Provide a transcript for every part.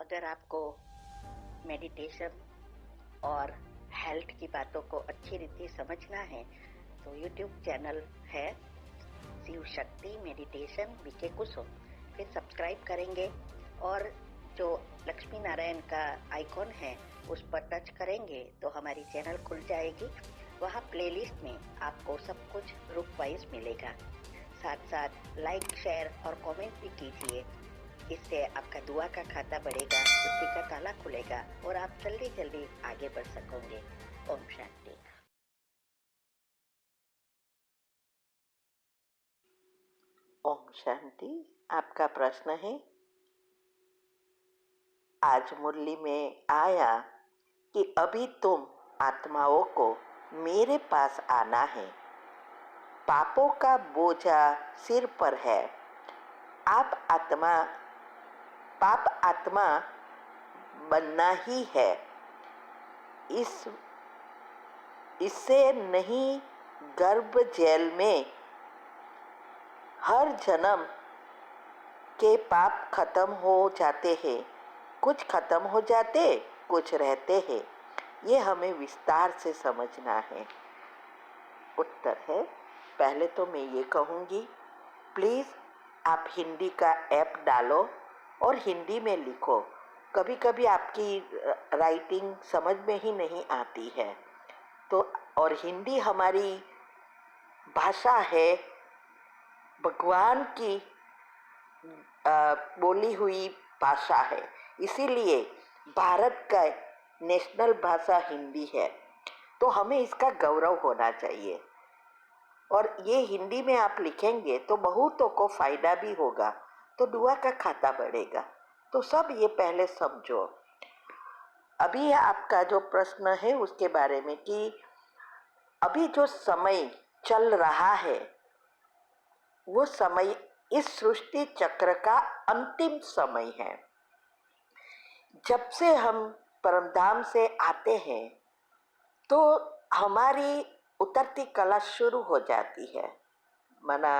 अगर आपको मेडिटेशन और हेल्थ की बातों को अच्छी रीति समझना है तो यूट्यूब चैनल है शिव शक्ति मेडिटेशन बीके कुसुम, फिर सब्सक्राइब करेंगे और जो लक्ष्मी नारायण का आइकॉन है उस पर टच करेंगे तो हमारी चैनल खुल जाएगी। वहाँ प्लेलिस्ट में आपको सब कुछ ग्रुप वाइज मिलेगा। साथ साथ लाइक शेयर और कमेंट भी कीजिए, इससे आपका दुआ का खाता बढ़ेगा, बुद्धि का ताला खुलेगा और आप जल्दी जल्दी आगे बढ़ सकोगे। ओम शांति। ओम शांति। आपका प्रश्न है, आज मुरली में आया कि अभी तुम आत्माओं को मेरे पास आना है, पापों का बोझा सिर पर है। पाप आत्मा बनना ही है, इससे नहीं गर्भ जेल में हर जन्म के पाप खत्म हो जाते हैं। कुछ खत्म हो जाते, कुछ रहते हैं। ये हमें विस्तार से समझना है। उत्तर है, पहले तो मैं ये कहूँगी, प्लीज़ आप हिंदी का ऐप डालो और हिंदी में लिखो। कभी कभी आपकी राइटिंग समझ में ही नहीं आती है, तो और हिंदी हमारी भाषा है, भगवान की बोली हुई भाषा है, इसीलिए भारत का नेशनल भाषा हिंदी है, तो हमें इसका गौरव होना चाहिए। और ये हिंदी में आप लिखेंगे तो बहुतों को फायदा भी होगा, तो दुआ का खाता बढ़ेगा। तो सब ये पहले समझो। अभी आपका जो प्रश्न है उसके बारे में कि अभी जो समय चल रहा है वो समय इस सृष्टि चक्र का अंतिम समय है। जब से हम परमधाम से आते हैं तो हमारी उतरती कला शुरू हो जाती है, माना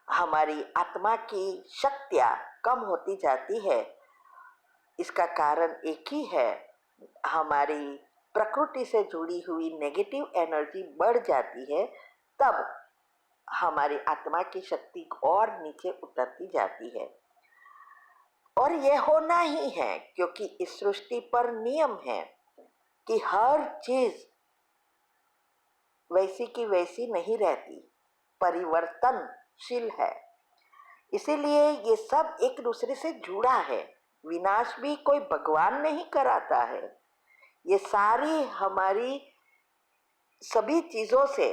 हमारी आत्मा की शक्तियाँ कम होती जाती है। इसका कारण एक ही है, हमारी प्रकृति से जुड़ी हुई नेगेटिव एनर्जी बढ़ जाती है, तब हमारी आत्मा की शक्ति और नीचे उतरती जाती है। और यह होना ही है, क्योंकि इस सृष्टि पर नियम है कि हर चीज वैसी की वैसी नहीं रहती, परिवर्तनशील है। इसीलिए ये सब एक दूसरे से जुड़ा है। विनाश भी कोई भगवान नहीं कराता है, ये सारी हमारी सभी चीजों से,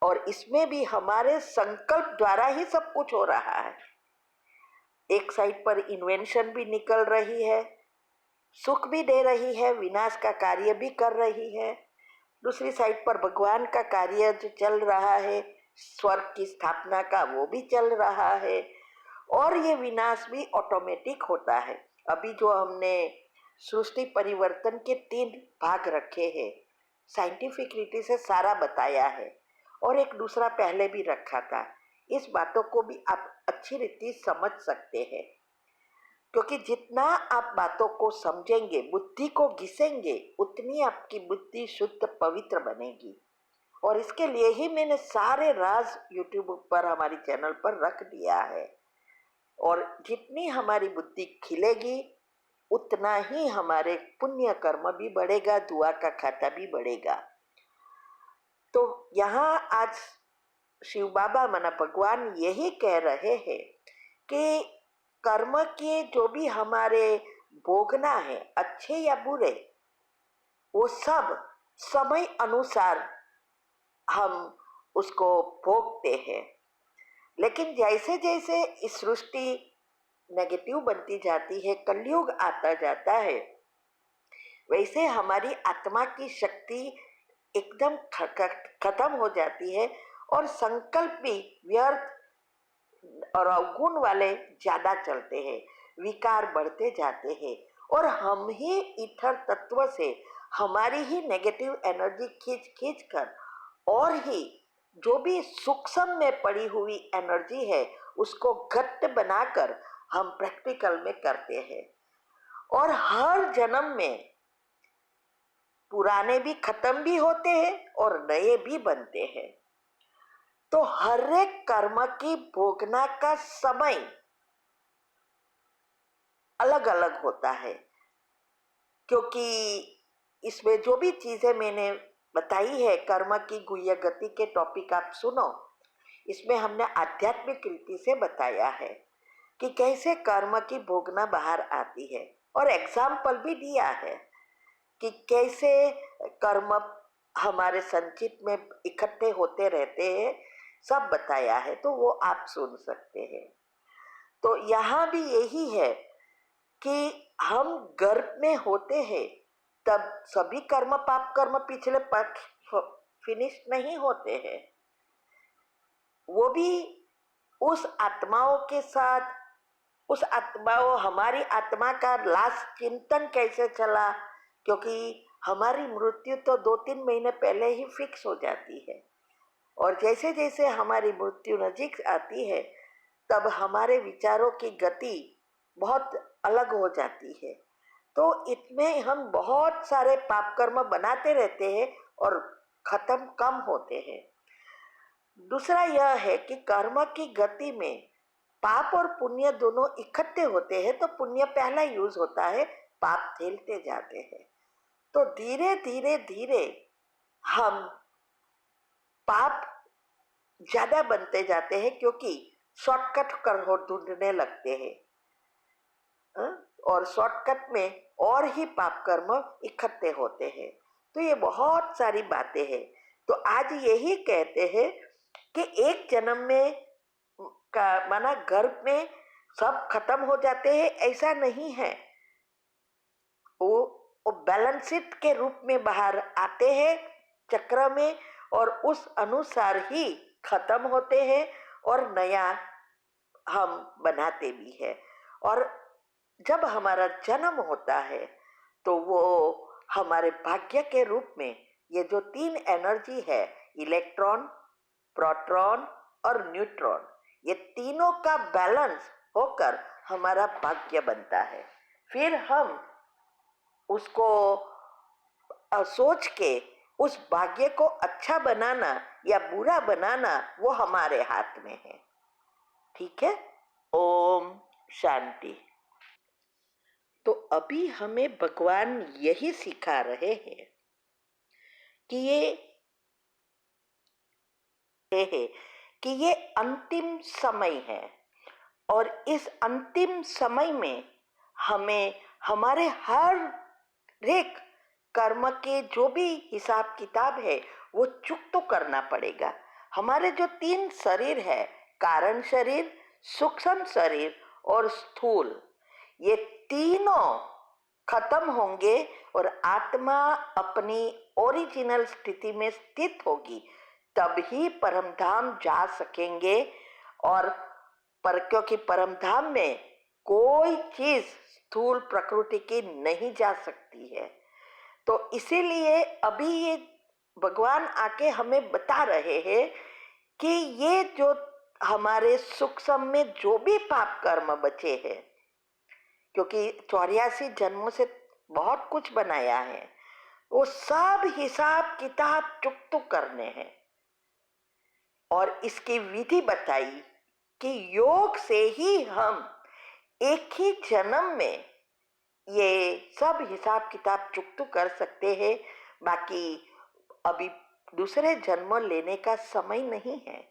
और इसमें भी हमारे संकल्प द्वारा ही सब कुछ हो रहा है। एक साइड पर इन्वेंशन भी निकल रही है, सुख भी दे रही है, विनाश का कार्य भी कर रही है। दूसरी साइड पर भगवान का कार्य जो चल रहा है, स्वर्ग की स्थापना का, वो भी चल रहा है। और ये विनाश भी ऑटोमेटिक होता है। अभी जो हमने सृष्टि परिवर्तन के 3 भाग रखे हैं, साइंटिफिक रीति से सारा बताया है, और एक दूसरा पहले भी रखा था। इस बातों को भी आप अच्छी रीति समझ सकते हैं, क्योंकि जितना आप बातों को समझेंगे, बुद्धि को घिसेंगे, उतनी आपकी बुद्धि शुद्ध पवित्र बनेगी। और इसके लिए ही मैंने सारे राज यूट्यूब पर हमारी चैनल पर रख दिया है। और जितनी हमारी बुद्धि खिलेगी उतना ही हमारे पुण्य कर्म भी बढ़ेगा, दुआ का खाता भी बढ़ेगा। तो यहाँ आज शिव बाबा मना भगवान यही कह रहे हैं कि कर्म के जो भी हमारे भोगना है, अच्छे या बुरे, वो सब समय अनुसार हम उसको भोगते हैं। लेकिन जैसे जैसे इस सृष्टि नेगेटिव बनती जाती है, कलयुग आता जाता है, वैसे हमारी आत्मा की शक्ति एकदम खत्म हो जाती है और संकल्प भी व्यर्थ और अवगुण वाले ज्यादा चलते हैं, विकार बढ़ते जाते हैं, और हम ही ईथर तत्व से हमारी ही नेगेटिव एनर्जी खींच खींच कर और ही जो भी सूक्ष्म में पड़ी हुई एनर्जी है उसको घट्ट बनाकर हम प्रैक्टिकल में करते हैं। और हर जन्म में पुराने भी खत्म भी होते हैं और नए भी बनते हैं। तो हर एक कर्म की भोगना का समय अलग अलग होता है, क्योंकि इसमें जो भी चीजें मैंने बताई है कर्म की गुह्य गति के टॉपिक आप सुनो, इसमें हमने आध्यात्मिक रीति से बताया है कि कैसे कर्म की भोगना बाहर आती है, और एग्जाम्पल भी दिया है कि कैसे कर्म हमारे संचित में इकट्ठे होते रहते हैं, सब बताया है, तो वो आप सुन सकते हैं। तो यहाँ भी यही है कि हम गर्भ में होते हैं तब सभी कर्म पाप कर्म पिछले फिनिश नहीं होते हैं, वो भी उस आत्माओं के साथ, उस आत्माओं हमारी आत्मा का लास्ट चिंतन कैसे चला, क्योंकि हमारी मृत्यु तो 2-3 महीने पहले ही फिक्स हो जाती है, और जैसे जैसे हमारी मृत्यु नजीक आती है तब हमारे विचारों की गति बहुत अलग हो जाती है। तो इसमें हम बहुत सारे पाप कर्म बनाते रहते हैं और खत्म कम होते हैं। दूसरा यह है कि कर्म की गति में पाप और पुण्य दोनों इकट्ठे होते हैं, तो पुण्य पहला यूज होता है, पाप झेलते जाते हैं। तो धीरे धीरे धीरे हम पाप ज्यादा बनते जाते हैं, क्योंकि शॉर्टकट कर ढूंढने लगते हैं, और शॉर्टकट में और ही पाप कर्म इकट्ठे होते हैं। तो ये बहुत सारी बातें हैं। तो आज यही कहते हैं कि एक जन्म में का माना गर्भ में सब खत्म हो जाते हैं, ऐसा नहीं है। वो बैलेंसिट के रूप में बाहर आते हैं चक्र में, और उस अनुसार ही खत्म होते हैं और नया हम बनाते भी हैं। और जब हमारा जन्म होता है तो वो हमारे भाग्य के रूप में ये जो 3 एनर्जी है, इलेक्ट्रॉन, प्रोटॉन और न्यूट्रॉन, ये तीनों का बैलेंस होकर हमारा भाग्य बनता है। फिर हम उसको सोच के उस भाग्य को अच्छा बनाना या बुरा बनाना वो हमारे हाथ में है। ठीक है, ओम शांति। तो अभी हमें भगवान यही सिखा रहे हैं कि ये अंतिम समय है, और इस अंतिम समय में हमें हमारे हर एक कर्म के जो भी हिसाब किताब है वो चुक करना पड़ेगा। हमारे जो 3 शरीर है, कारण शरीर, सूक्ष्म शरीर और स्थूल, ये तीनों खत्म होंगे और आत्मा अपनी ओरिजिनल स्थिति में स्थित होगी, तब ही परमधाम जा सकेंगे। और क्योंकि परमधाम में कोई चीज स्थूल प्रकृति की नहीं जा सकती है, तो इसीलिए अभी ये भगवान आके हमें बता रहे हैं कि ये जो हमारे सूक्ष्म में जो भी पाप कर्म बचे हैं, क्योंकि 84 जन्मों से बहुत कुछ बनाया है, वो सब हिसाब किताब चुकतुक करने हैं। और इसकी विधि बताई कि योग से ही हम एक ही जन्म में ये सब हिसाब किताब चुकतुक कर सकते हैं। बाकी अभी दूसरे जन्म लेने का समय नहीं है।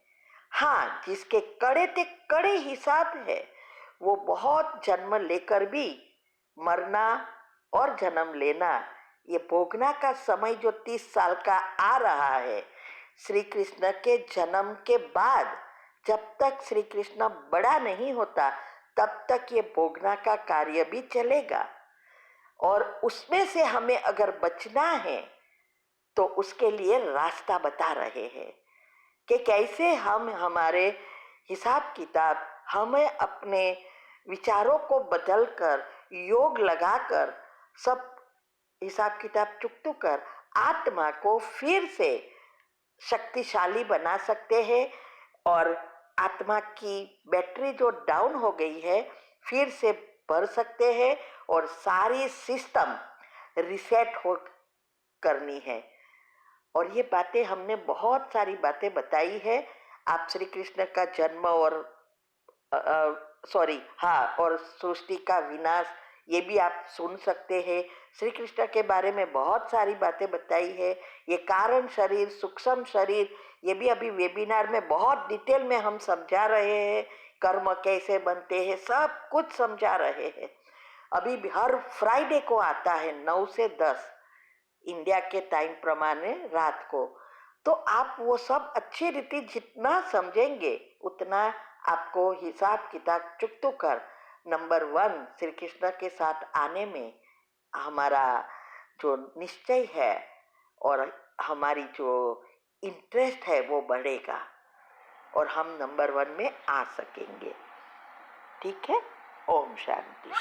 हाँ, जिसके कड़े ते कड़े हिसाब है वो बहुत जन्म लेकर भी मरना और जन्म लेना, ये भोगना का समय जो 30 साल का आ रहा है, श्री कृष्ण के जन्म के बाद जब तक श्री कृष्ण बड़ा नहीं होता तब तक ये भोगना का कार्य भी चलेगा। और उसमें से हमें अगर बचना है तो उसके लिए रास्ता बता रहे हैं कि कैसे हम हमारे हिसाब किताब, हमें अपने विचारों को बदलकर, योग लगाकर, सब हिसाब किताब चुकतुक कर आत्मा को फिर से शक्तिशाली बना सकते हैं, और आत्मा की बैटरी जो डाउन हो गई है फिर से भर सकते हैं और सारी सिस्टम रिसेट हो करनी है। और ये बातें हमने बहुत सारी बातें बताई है। आप श्री कृष्ण का जन्म और सॉरी हाँ, और सृष्टि का विनाश ये भी आप सुन सकते हैं। श्री कृष्ण के बारे में बहुत सारी बातें बताई है। ये कारण शरीर, सूक्ष्म शरीर, ये भी अभी वेबिनार में बहुत डिटेल में हम समझा रहे हैं। कर्म कैसे बनते हैं सब कुछ समझा रहे हैं। अभी भी हर फ्राइडे को आता है 9 से 10 इंडिया के टाइम प्रमाणे रात को। तो आप वो सब अच्छी रीति जितना समझेंगे उतना आपको हिसाब किताब चुकतू कर नंबर 1 श्री कृष्ण के साथ आने में हमारा जो निश्चय है और हमारी जो इंटरेस्ट है वो बढ़ेगा और हम नंबर 1 में आ सकेंगे। ठीक है। ओम शांति।